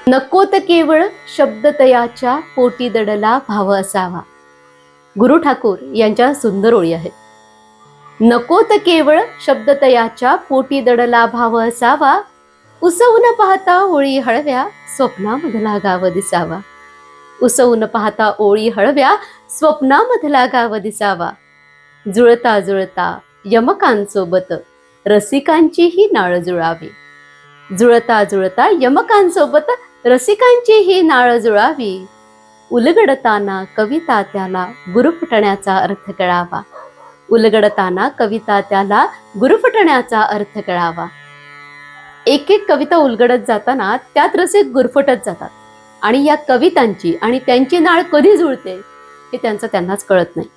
नकोत केवळ शब्दतयाच्या पोटी दडला भाव असावा. गुरु ठाकूर यांच्या सुंदर ओळी आहेत. नकोत केवळ शब्दतयाच्या पोटी दडला भाव असावा. उसवून पाहता ओळी हळव्या स्वप्नामधला गाव दिसावा. उसवून पाहता ओळी हळव्या स्वप्नामधला गाव दिसावा. जुळता जुळता यमकांसोबत रसिकांचीही नाळ जुळावी. जुळता जुळता यमकांसोबत रसिकांचीही नाळ जुळावी. उलगडताना कविता त्याला गुरुफटण्याचा अर्थ कळावा. उलगडताना कविता त्याला गुरुफटण्याचा अर्थ कळावा. एक एक कविता उलगडत जाताना त्यात रसिक गुरफटत जातात आणि या कवितांची आणि त्यांची नाळ कधी जुळते हे त्यांनाच कळत नाही.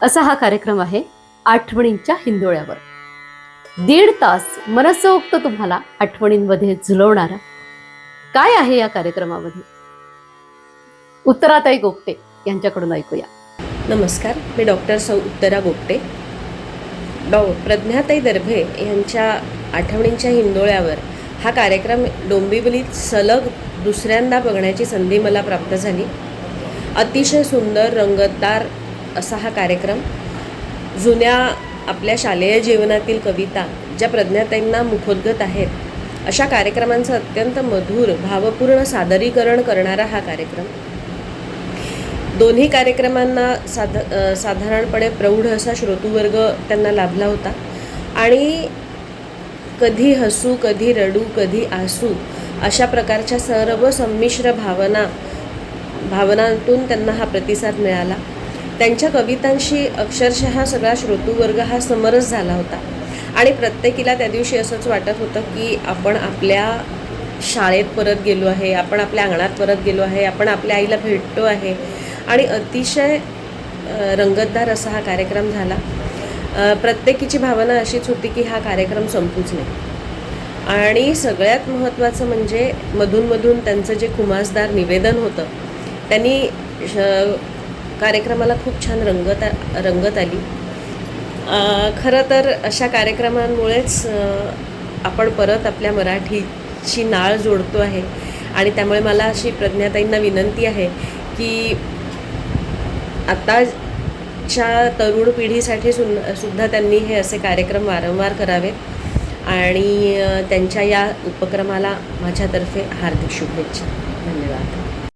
असा हा कार्यक्रम आहे आठवणींच्या हिंदोळ्यावर. 1.5 तास मनसोक्त तुम्हाला आठवणींमध्ये झुलवणारा काय आहे या कार्यक्रमामध्ये, उत्तराताई गोगटे यांच्याकडून ऐकूया. नमस्कार, मी डॉक्टर सौ उत्तरा गोगटे. प्रज्ञाताई दर्भे यांच्या आठवणींच्या हिंदोळ्यावर हा कार्यक्रम डोंबिवलीत सलग दुसऱ्यांदा बघण्याची संधी मला प्राप्त झाली. अतिशय सुंदर रंगतदार असा हा कार्यक्रम. जुन्या आपल्या शालेय जीवनातील कविता ज्या प्रज्ञाताईंना मुखोद्गत आहेत अशा कार्यक्रमांचं अत्यंत मधुर भावपूर्ण सादरीकरण करणारा हा कार्यक्रम. दोन्ही कार्यक्रमांना साधारणपणे प्रौढ असा श्रोतूवर्ग त्यांना लाभला होता आणि कधी हसू, कधी रडू, कधी आसू अशा प्रकारच्या सर्व संमिश्र भावनांतून त्यांना हा प्रतिसाद मिळाला. त्यांच्या कवितांशी अक्षरशः सगळा श्रोतूवर्ग हा समरस झाला होता आणि प्रत्येकीला त्या दिवशी असंच वाटत होतं की आपण आपल्या शाळेत परत गेलो आहे, आपण आपल्या अंगणात परत गेलो आहे, आपण आपल्या आईला भेटतो आहे. आणि अतिशय रंगतदार असा हा कार्यक्रम झाला. प्रत्येकीची भावना अशीच होती की हा कार्यक्रम संपूच नाही. आणि सगळ्यात महत्त्वाचं म्हणजे मधून त्यांचं जे खुमासदार निवेदन होतं त्यांनी कार्यक्रमाला खूप छान रंगत आली. खरं तर अशा कार्यक्रमांमुळेच आपण परत आपल्या मराठीची नाळ जोडतो आहे आणि त्यामुळे मला अशी प्रज्ञाताईंना विनंती आहे की आताच्या तरुण पिढीसाठी सुद्धा त्यांनी हे असे कार्यक्रम वारंवार करावेत आणि त्यांच्या या उपक्रमाला माझ्यातर्फे हार्दिक शुभेच्छा. धन्यवाद.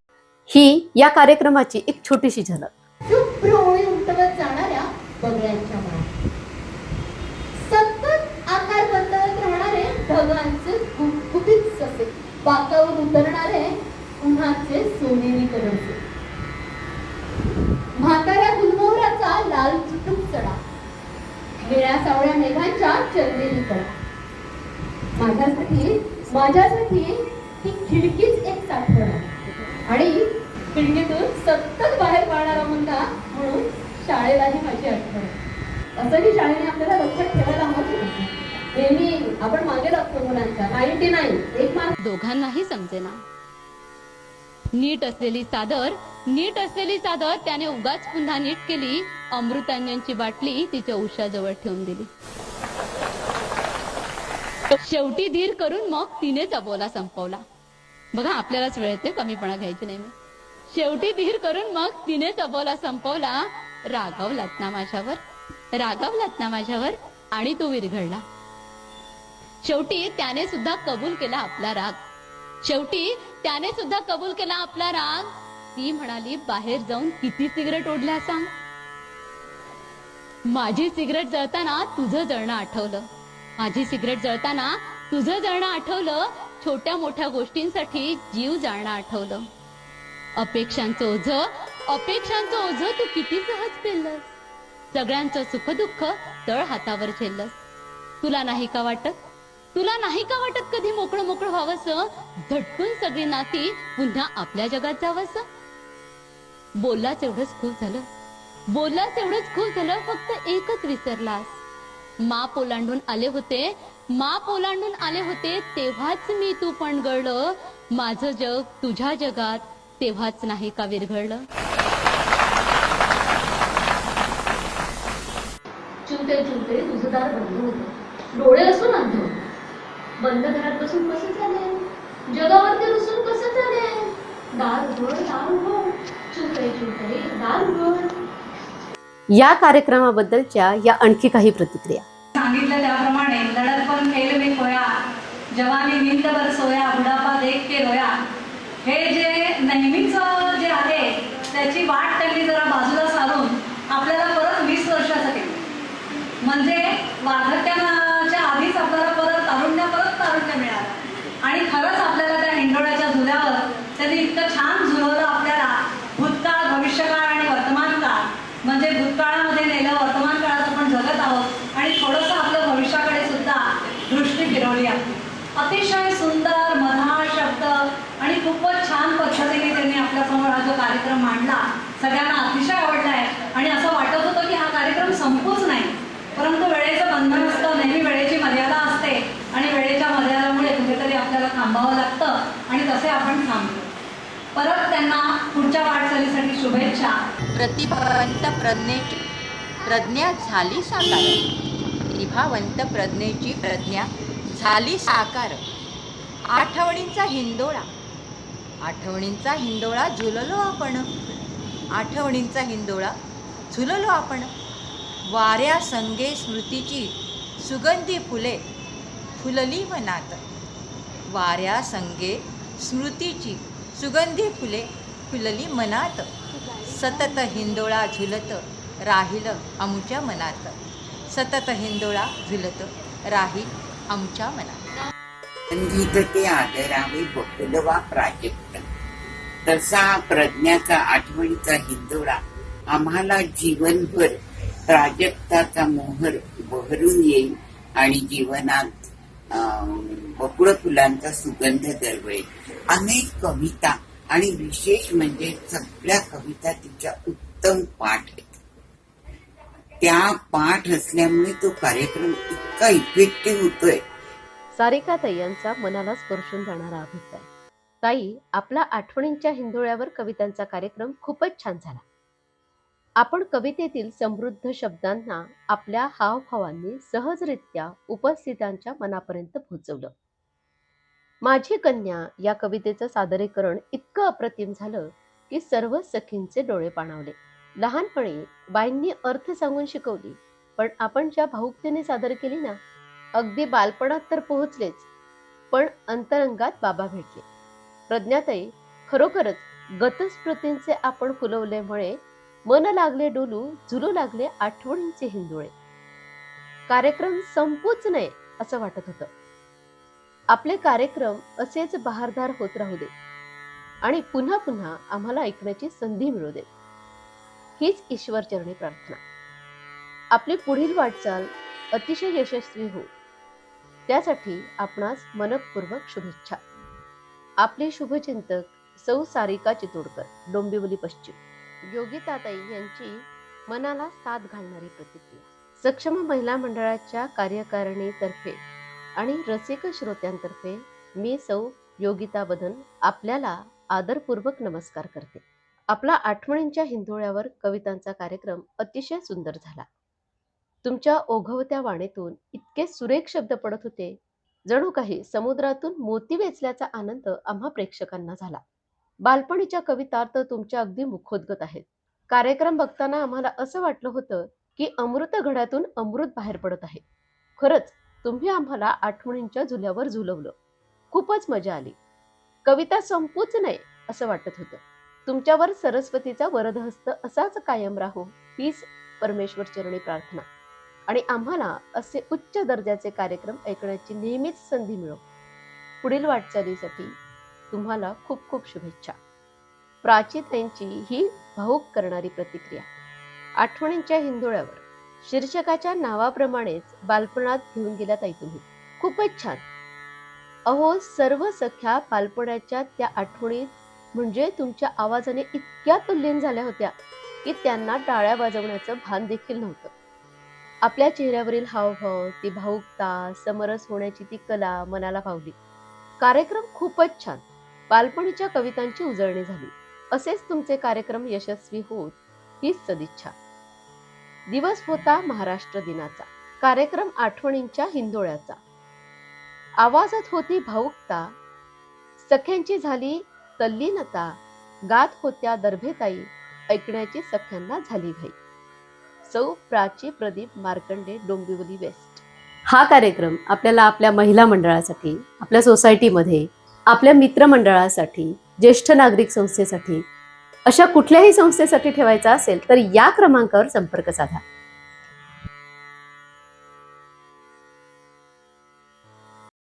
ही या कार्यक्रमाची एक छोटीशी झलक. शुभ्र ओळी उमटवत जाणाऱ्या बगळ्यांच्या मनात सतत आकार बदलत राहणारे ढगांचे गुपगुपीत ससे, बाकावर उतरणारे उन्हाचे सोनेरी कळसे, म्हाताऱ्या गुलमोहराचा लाल चुटुक चढा, निळ्या सावळ्या मेघांच्या चंदेरी कळा. माझ्यासाठी ही खिडकीच एक साठवण आहे आणि खिडकीतून सतत बाहेर पाडणारा मुलगा म्हणून शाळेलाही माझी आठवण. असंही शाळेने आपल्याला लक्षात ठेवायला हवं. नेहमी आपण मागे लागतो मुलांच्या 99 एक मार्क. दोघांनाही समजेना. नीट असलेली चादर त्याने उगाच पुन्हा नीट केली. अमृतांजनची बाटली तिच्या उशाजवळ ठेवून दिली. शेवटी धीर करून मग तिनेच अबोला संपवला. बघा, आपल्यालाच वेळ येते कमीपणा घ्यायची नाही. शेवटी धीर करून मग तिनेच अबोला संपवला. रागावलात ना माझ्यावर आणि तू विरघळला. शेवटी त्याने सुद्धा कबूल केला आपला राग. ती म्हणाली, बाहेर जाऊन किती सिगरेट ओढल्या सांग. माझी सिगरेट जळताना तुझं जळणं आठवलं. छोट्या मोठ्या गोष्टींसाठी जीव जाणं आठवलं. अपेक्षांचं ओझं तू किती सहज पेललंस. सगळ्यांचं सुख दुःख तळ हातावर झेललंस. तुला नाही का वाटत कधी मोकळं व्हावंसं, झटकून सगळी नाती पुन्हा आपल्या जगात जावंसं. बोललाच एवढंच खूप झालं. फक्त एकच विसरलास. माप ओलांडून आले होते तेव्हाच मी तू पण गळलं. माझं जग तुझ्या जगात तेव्हाच नाही का विरघळलं. चुलते तुझं दार बंद होतं. डोळे असून अंध. बंद घरात बसून कसं झालंय. जगावरती रुसून कसं चालेल? दार उघड, दार उघड. चूप रे, दार उघड. या कार्यक्रमाबद्दलच्या या आणखी काही प्रतिक्रिया. सांगितलं त्याप्रमाणे लढतपण खेळ में खोया, जवानी नींदभर सोया, बुढापा देख के रोया. हे जे नेहमीच जे आहे त्याची वाट त्यांनी जरा बाजूला सारून आपल्याला परत 20 वर्षाचं केलं. म्हणजे वार्धक्याच्या आधीच आपल्याला परत तारुण्य मिळालं. आणि खरंच आपल्याला त्या हिंडोळ्याच्या झुल्यावर त्यांनी इतकं छान झुलवलं आपल्याला. भूतकाळ, भविष्यकाळ आणि वर्तमान काळ, म्हणजे भूतकाळामध्ये नेलं, वर्तमान काळात आपण जगत आहोत आणि थोडंसं आपलं भविष्याकडे सुद्धा दृष्टी फिरवली आहे. अतिशय सुंदर मधाळ शब्द आणि खूपच छान पद्धतीने त्यांनी आपल्यासमोर हा जो कार्यक्रम मांडला सगळ्यांना अतिशय आवडला आहे. आणि असं वाटत होतं की हा कार्यक्रम संपूच नाही, परंतु वेळेचं बंधन असतं, नेहमी वेळेची मर्यादा असते आणि वेळेच्या मर्यादेमुळे कुठेतरी आपल्याला थांबावं लागतं आणि तसे आपण थांबलो. परत त्यांना पुढच्या वाटचालीसाठी शुभेच्छा. प्रतिभावंत प्रज्ञा झाली साकार. प्रतिभावंत प्रज्ञेची प्रज्ञा झाली साकार. आठवणींचा हिंदोळा, आठवणींचा हिंदोळा झुललो आपण. आठवणींचा हिंदोळा झुललो आपण. वाऱ्या संगे स्मृतीची सुगंधी फुले फुलली मनात. वाऱ्या संगे स्मृतीची सुगंधी फुले फुलली मनात. सतत हिंदोळा झुलत राहील आमच्या मनात. सतत हिंदोळा झुलत राहील आमच्या मनात. संगीत ते आदरावे बकुलवा प्राजक्त. तसा प्रज्ञाचा आठवणीचा हिंदोळा आम्हाला जीवनभर प्राजक्ताचा मोहर बहरून येईल आणि जीवनात बकुळ फुलांचा सुगंध दरवळेल. अनेक कविता आणि विशेष म्हणजे सगळ्या कविता तिच्या उत्तम पाठ आहेत. त्या पाठ असल्यामुळे तो कार्यक्रम इतका इफेक्टिव्ह होतोय. सारिका ताई यांचा मनाला स्पर्शून जाणारा अभिप्राय. ताई, आपला आठवणींच्या हिंदोळ्यावर कवितांचा कार्यक्रम खूपच छान झाला. आपण कवितेतील समृद्ध शब्दांना आपल्या हावभावांनी सहजरित्या उपस्थितांच्या मनापर्यंत पोहोचवलं. माझी कन्या या कवितेचं सादरीकरण इतकं अप्रतिम झालं की सर्व सखींचे डोळे पाणावले. लहानपणी बाईंनी अर्थ सांगून शिकवली, पण आपण ज्या भावुकतेने सादर केली ना, अगदी बालपणात तर पोहोचलेच, पण अंतरंगात बाबा भेटले. प्रज्ञाताई, खरोखरच गतस्मृतींचे आपण फुलवल्यामुळे मन लागले डोलू, झुलू लागले आठवणींचे हिंदोळे. कार्यक्रम संपूच नये असं वाटत होतं. आपले कार्यक्रम असेच बहारदार होत राहू दे आणि पुन्हा पुन्हा आम्हाला ऐकण्याची संधी मिळू दे, हीच ईश्वरचरणी प्रार्थना. आपली पुढील वाटचाल अतिशय यशस्वी हो, त्यासाठी आपणास मनपूर्वक शुभेच्छा. आपले शुभचिंतक सौ सारिका चितोडकर, डोंबिवली पश्चिम. योगिताताई यांची मनाला साथ घालणारी प्रतिक्रिया. सक्षम महिला मंडळाच्या कार्यकारिणीतर्फे आणि रसिक श्रोत्यांतर्फे मी सौ योगिता बदन आपल्याला आदरपूर्वक नमस्कार करते. आपला आठवणींच्या हिंदोळ्यावर कवितांचा कार्यक्रम अतिशय सुंदर झाला. तुमच्या ओघवत्या वाणीतून इतके सुरेख शब्द पडत होते, जणू काही समुद्रातून मोती वेचल्याचा आनंद आम्हा प्रेक्षकांना झाला. बालपणीच्या कविता तर तुमच्या अगदी मुखोद्गत आहेत. कार्यक्रम बघताना आम्हाला असं वाटलं होतं की अमृत घड्यातून अमृत बाहेर पडत आहे. खरंच तुम्ही आम्हाला आठवणींच्या झुल्यावर झुलवलं. खूपच मजा आली. कविता संपूच नये असं वाटत होतं. तुमच्यावर सरस्वतीचा वरदहस्त असाच कायम राहो, हीच परमेश्वर चरणी प्रार्थना. आणि आम्हाला असे उच्च दर्जाचे कार्यक्रम ऐकण्याची नेहमीच संधी मिळो. पुढील वाटचालीसाठी तुम्हाला खूप खूप शुभेच्छा. प्राचीताईंची ही भावुक करणारी प्रतिक्रिया. आठवणींच्या हिंदोळ्यावर शीर्षकाच्या नावाप्रमाणेच बालपणात घेऊन गेला ताई तुम्ही. खूपच छान. अहो, सर्व सख्या बालपणाच्या त्या आठवणी म्हणजे तुमच्या आवाजाने इतक्या तुल्लीन झाल्या होत्या की त्यांना टाळ्या वाजवण्याचं भान देखील नव्हतं. आपल्या चेहऱ्यावरील हावभाव, ती भावुकता, समरस होण्याची ती कला मनाला भावली. कार्यक्रम खूपच छान. बालपणीच्या कवितांची उजळणी झाली. असेच तुमचे कार्यक्रम यशस्वी होत हीच सदिच्छा. दिवस होता महाराष्ट्र दिनाचा. कार्यक्रम आठवणींच्या हिंदोळ्याचा. आवाजात होती भावुकता, सख्यांची झाली तल्लीनता, गात होत्या दर्भेताई, ऐकण्याची सख्यांना झाली घाई. सौ प्राची प्रदीप मार्कंडे, डोंबिवली वेस्ट. हा कार्यक्रम आपल्याला आपल्या महिला मंडळासाठी, आपल्या सोसायटीमध्ये, आपल्या मित्रमंडळासाठी, ज्येष्ठ नागरिक संस्थेसाठी, अशा कुठल्याही संस्थेसाठी ठेवायचा असेल तर या क्रमांकावर संपर्क साधा.